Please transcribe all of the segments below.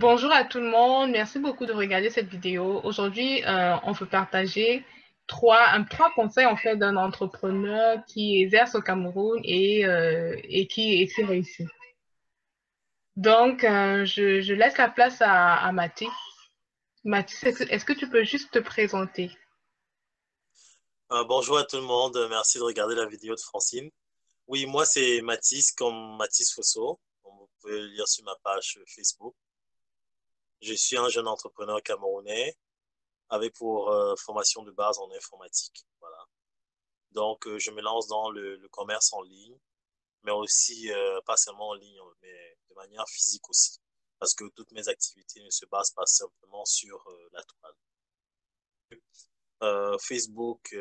Bonjour à tout le monde, merci beaucoup de regarder cette vidéo. Aujourd'hui, on veut partager trois conseils en fait d'un entrepreneur qui exerce au Cameroun et qui réussit. Donc, je laisse la place à Mathis. Mathis, est-ce que tu peux juste te présenter? Bonjour à tout le monde, merci de regarder la vidéo de Francine. Oui, moi c'est Mathis, comme Mathis Fosso. Vous pouvez le lire sur ma page Facebook. Je suis un jeune entrepreneur camerounais avec pour formation de base en informatique. Voilà. Donc, je me lance dans le commerce en ligne, mais aussi pas seulement en ligne, mais de manière physique aussi. Parce que toutes mes activités ne se basent pas simplement sur la toile. Facebook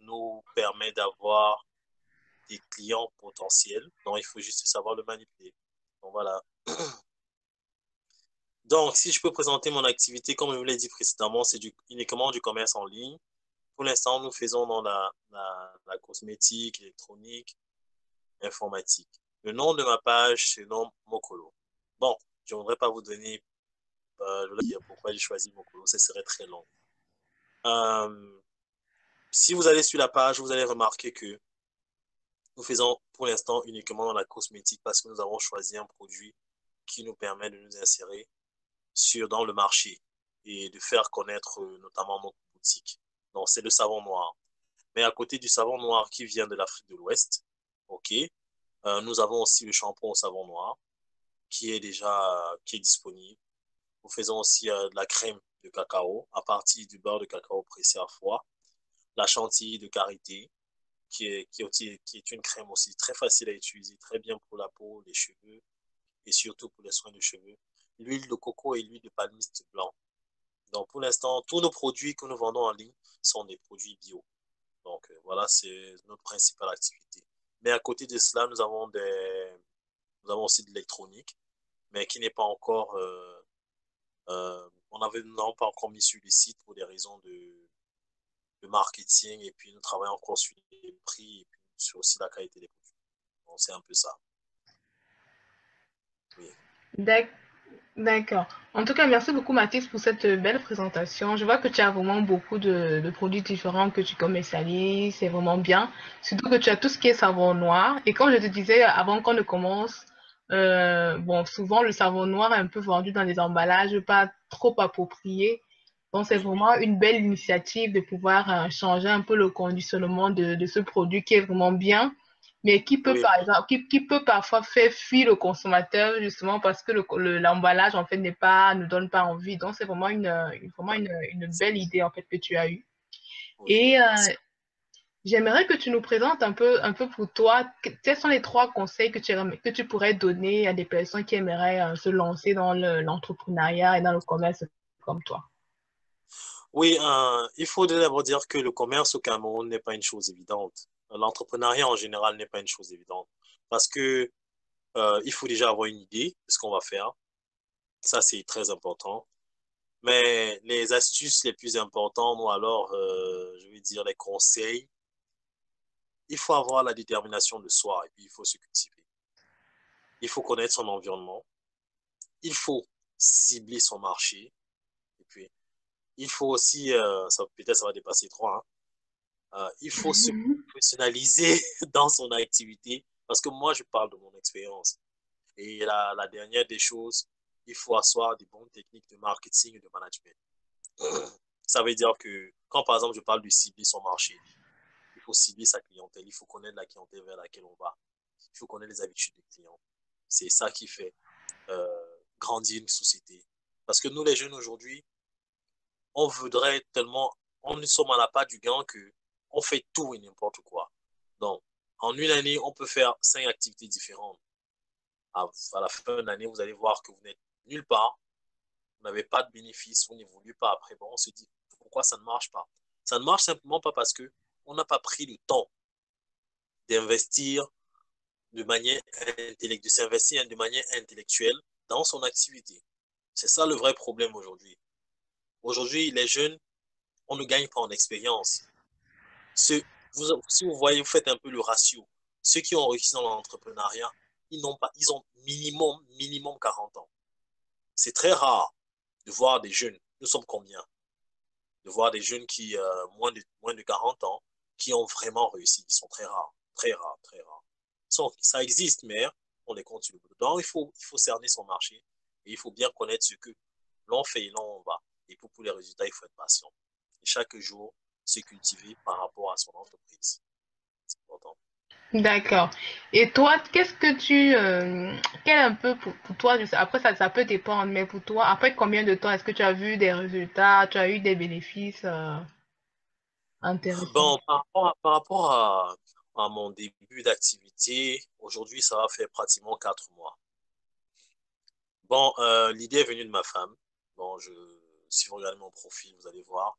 nous permet d'avoir des clients potentiels. Donc, il faut juste savoir le manipuler. Donc, voilà. Donc, si je peux présenter mon activité, comme je vous l'ai dit précédemment, c'est uniquement du commerce en ligne. Pour l'instant, nous faisons dans la cosmétique, électronique, informatique. Le nom de ma page, c'est le nom Mokolo. Bon, je ne voudrais pas vous donner pourquoi j'ai choisi Mokolo, ce serait très long. Euh, Si vous allez sur la page, vous allez remarquer que nous faisons pour l'instant uniquement dans la cosmétique parce que nous avons choisi un produit qui nous permet de nous insérer dans le marché et de faire connaître notamment notre boutique. Donc, c'est le savon noir. Mais à côté du savon noir qui vient de l'Afrique de l'Ouest, ok, nous avons aussi le shampoing au savon noir qui est disponible. Nous faisons aussi de la crème de cacao à partir du beurre de cacao pressé à froid, la chantilly de karité, qui est une crème aussi très facile à utiliser, très bien pour la peau, les cheveux et surtout pour les soins de cheveux. L'huile de coco et l'huile de palmiste blanc. Donc, pour l'instant, tous nos produits que nous vendons en ligne sont des produits bio. Donc, voilà, c'est notre principale activité. Mais à côté de cela, nous avons aussi de l'électronique, mais qui n'est pas encore, nous n'avons pas encore mis sur les sites pour des raisons de marketing et puis nous travaillons encore sur les prix et puis sur aussi la qualité des produits. Donc, c'est un peu ça. Oui. D'ac- D'accord. En tout cas, merci beaucoup Mathis pour cette belle présentation. Je vois que tu as vraiment beaucoup de produits différents que tu commercialises. C'est vraiment bien. Surtout que tu as tout ce qui est savon noir. Et comme je te disais avant qu'on ne commence, bon, souvent le savon noir est un peu vendu dans des emballages pas trop appropriés. Donc, c'est Oui, vraiment une belle initiative de pouvoir changer un peu le conditionnement de ce produit qui est vraiment bien, mais qui peut, oui, par exemple, qui peut parfois faire fuir le consommateur justement parce que l'emballage, en fait, ne donne pas envie. Donc, c'est vraiment une belle idée, en fait, que tu as eue. oui, oui, Et merci. j'aimerais que tu nous présentes un peu pour toi, quels sont les trois conseils que tu pourrais donner à des personnes qui aimeraient se lancer dans l'entrepreneuriat et dans le commerce comme toi. Oui, il faut d'abord dire que le commerce au Cameroun n'est pas une chose évidente. L'entrepreneuriat en général n'est pas une chose évidente parce que il faut déjà avoir une idée de ce qu'on va faire. Ça, c'est très important. Mais les astuces les plus importantes, ou alors, je vais dire les conseils, il faut avoir la détermination de soi et puis il faut se cultiver. Il faut connaître son environnement. Il faut cibler son marché. Et puis, il faut aussi, peut-être ça va dépasser trois, hein. Il faut se professionnaliser dans son activité parce que moi, je parle de mon expérience. Et la dernière des choses, il faut asseoir des bonnes techniques de marketing et de management. Ça veut dire que quand, par exemple, je parle de cibler son marché, il faut cibler sa clientèle, il faut connaître la clientèle vers laquelle on va, il faut connaître les habitudes des clients. C'est ça qui fait grandir une société. Parce que nous, les jeunes aujourd'hui, on voudrait tellement, on ne sommes à la part du gain que on fait tout et n'importe quoi. Donc, en une année, on peut faire 5 activités différentes. À la fin de l'année, vous allez voir que vous n'êtes nulle part, vous n'avez pas de bénéfices, vous n'évoluez pas après. Bon, on se dit, pourquoi ça ne marche pas? Ça ne marche simplement pas parce que on n'a pas pris le temps d'investir de manière intellectuelle, de s'investir de manière intellectuelle dans son activité. C'est ça le vrai problème aujourd'hui. Aujourd'hui, les jeunes, on ne gagne pas en expérience. Si vous voyez, vous faites un peu le ratio. Ceux qui ont réussi dans l'entrepreneuriat, ils ont minimum 40 ans. c'est très rare de voir des jeunes, nous sommes combien? De voir des jeunes qui, moins de 40 ans, qui ont vraiment réussi. Ils sont très rares, très rares, très rares. Ça existe, mais on les compte sur le bout. Donc, il faut cerner son marché et il faut bien connaître ce que l'on fait et l'on va. Et pour les résultats, il faut être patient. Et chaque jour, se cultiver par rapport à son entreprise. C'est important. D'accord. Et toi, qu'est-ce que quel un peu pour toi, après ça peut dépendre, mais pour toi, après combien de temps est-ce que tu as vu des résultats, tu as eu des bénéfices intéressants? Bon, par rapport à mon début d'activité, aujourd'hui, ça va faire pratiquement 4 mois. Bon, l'idée est venue de ma femme. Bon, si vous regardez mon profil, vous allez voir.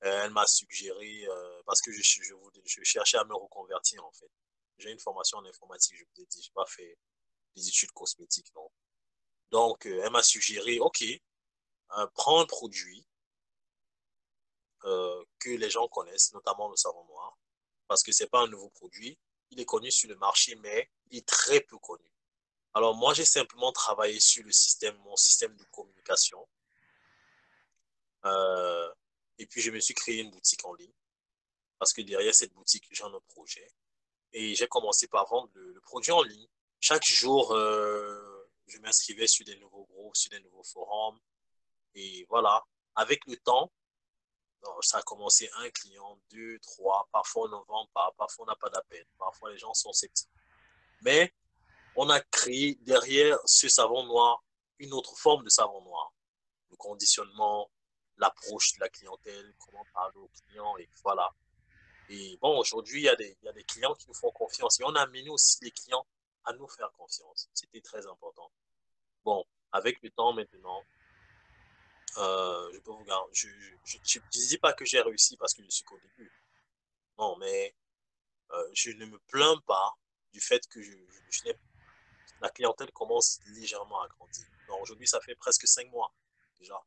Elle m'a suggéré, parce que je cherchais à me reconvertir, en fait. J'ai une formation en informatique, je vous ai dit, je n'ai pas fait des études cosmétiques, non. Donc, elle m'a suggéré, OK, prends un produit que les gens connaissent, notamment le savon noir, parce que c'est pas un nouveau produit. Il est connu sur le marché, mais il est très peu connu. Alors, moi, j'ai simplement travaillé sur mon système de communication. Euh, et puis, je me suis créé une boutique en ligne parce que derrière cette boutique, j'ai un autre projet. Et j'ai commencé par vendre le produit en ligne. Chaque jour, je m'inscrivais sur des nouveaux groupes, sur des nouveaux forums. Et voilà, avec le temps, ça a commencé un client, deux, trois. Parfois, on ne vend pas, parfois, on n'a pas d'appel. Parfois, les gens sont sceptiques. Mais on a créé derrière ce savon noir une autre forme de savon noir. Le conditionnement, l'approche de la clientèle, comment parler aux clients, et voilà. Et bon, aujourd'hui, il y a des clients qui nous font confiance. Et on a amené aussi les clients à nous faire confiance. C'était très important. Bon, avec le temps maintenant, je peux vous garantir, je ne dis pas que j'ai réussi parce que je suis qu'au début. Non, mais je ne me plains pas du fait que la clientèle commence légèrement à grandir. Donc aujourd'hui, ça fait presque 5 mois déjà.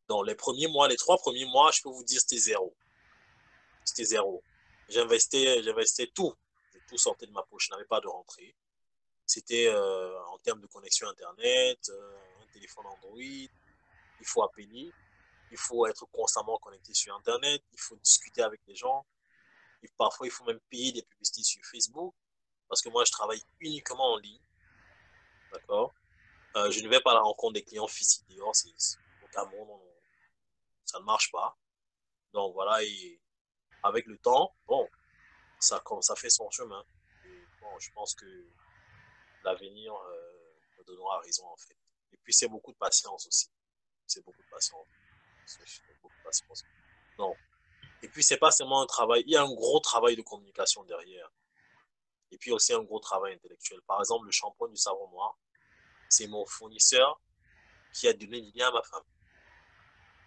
Dans les premiers mois, les 3 premiers mois, je peux vous dire, c'était zéro. C'était zéro. J'investais tout. Tout sortait de ma poche. Je n'avais pas de rentrée. C'était en termes de connexion Internet, un téléphone Android. Il faut appeler. Il faut être constamment connecté sur Internet. Il faut discuter avec les gens. Et parfois, il faut même payer des publicités sur Facebook. Parce que moi, je travaille uniquement en ligne. D'accord? Je ne vais pas à la rencontre des clients physiques. D'ailleurs, au Cameroun, ça ne marche pas. Donc voilà, et avec le temps, bon, ça fait son chemin. Et bon, je pense que l'avenir me donnera raison, en fait. Et puis, c'est beaucoup de patience aussi. C'est beaucoup de patience. C'est beaucoup de patience. Non. Et puis, c'est pas seulement un travail. Il y a un gros travail de communication derrière. Et puis aussi un gros travail intellectuel. Par exemple, le shampoing du savon noir, c'est mon fournisseur qui a donné l'idée à ma femme.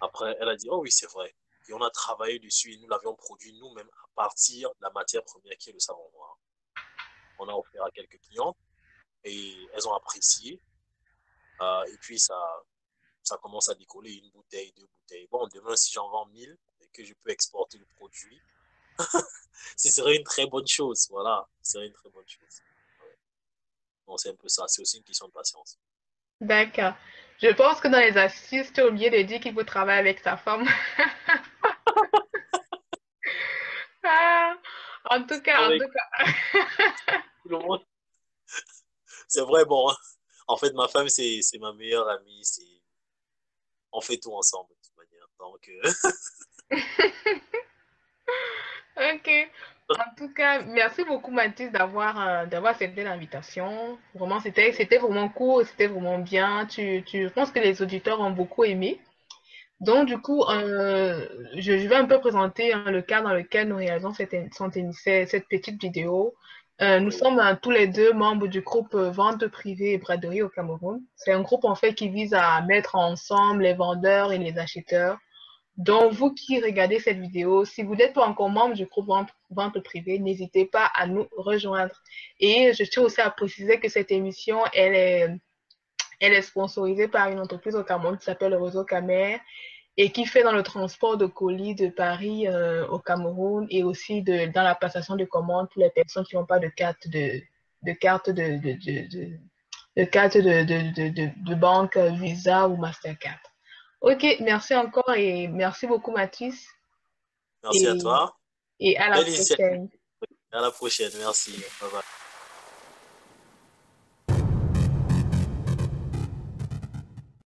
Après, elle a dit, oh oui, c'est vrai. Et on a travaillé dessus et nous l'avions produit nous-mêmes à partir de la matière première qui est le savon noir. On a offert à quelques clients et elles ont apprécié. Et puis, ça commence à décoller une bouteille, deux bouteilles. Bon, demain, si j'en vends 1000 et que je peux exporter le produit, ce serait une très bonne chose. Voilà, ce serait une très bonne chose. Ouais. Bon, c'est un peu ça. C'est aussi une question de patience. D'accord. Je pense que dans les astuces, tu as oublié de dire qu'il faut travailler avec sa femme. Ah, en Avec tout cas. tout le monde. C'est vrai, bon, hein. En fait, ma femme, c'est ma meilleure amie. On fait tout ensemble, de toute manière. Donc, Ok. En tout cas, merci beaucoup Mathis d'avoir accepté l'invitation. Vraiment, c'était vraiment cool, c'était vraiment bien. Je pense que les auditeurs ont beaucoup aimé. Donc, du coup, je vais un peu présenter le cadre dans lequel nous réalisons cette petite vidéo. Nous oui, sommes tous les deux membres du groupe Vente privée et braderie au Cameroun. C'est un groupe en fait qui vise à mettre ensemble les vendeurs et les acheteurs. Donc, vous qui regardez cette vidéo, si vous n'êtes pas encore membre du groupe Vente privée, n'hésitez pas à nous rejoindre. Et je tiens aussi à préciser que cette émission, elle est sponsorisée par une entreprise au Cameroun qui s'appelle le Réseau Camer et qui fait dans le transport de colis de Paris au Cameroun et aussi dans la passation de commandes pour les personnes qui n'ont pas de carte de carte de banque Visa ou Mastercard. Ok, merci encore et merci beaucoup Mathis Merci à et, toi. et à la Belle initiative. prochaine. À la prochaine. Merci. Bye bye.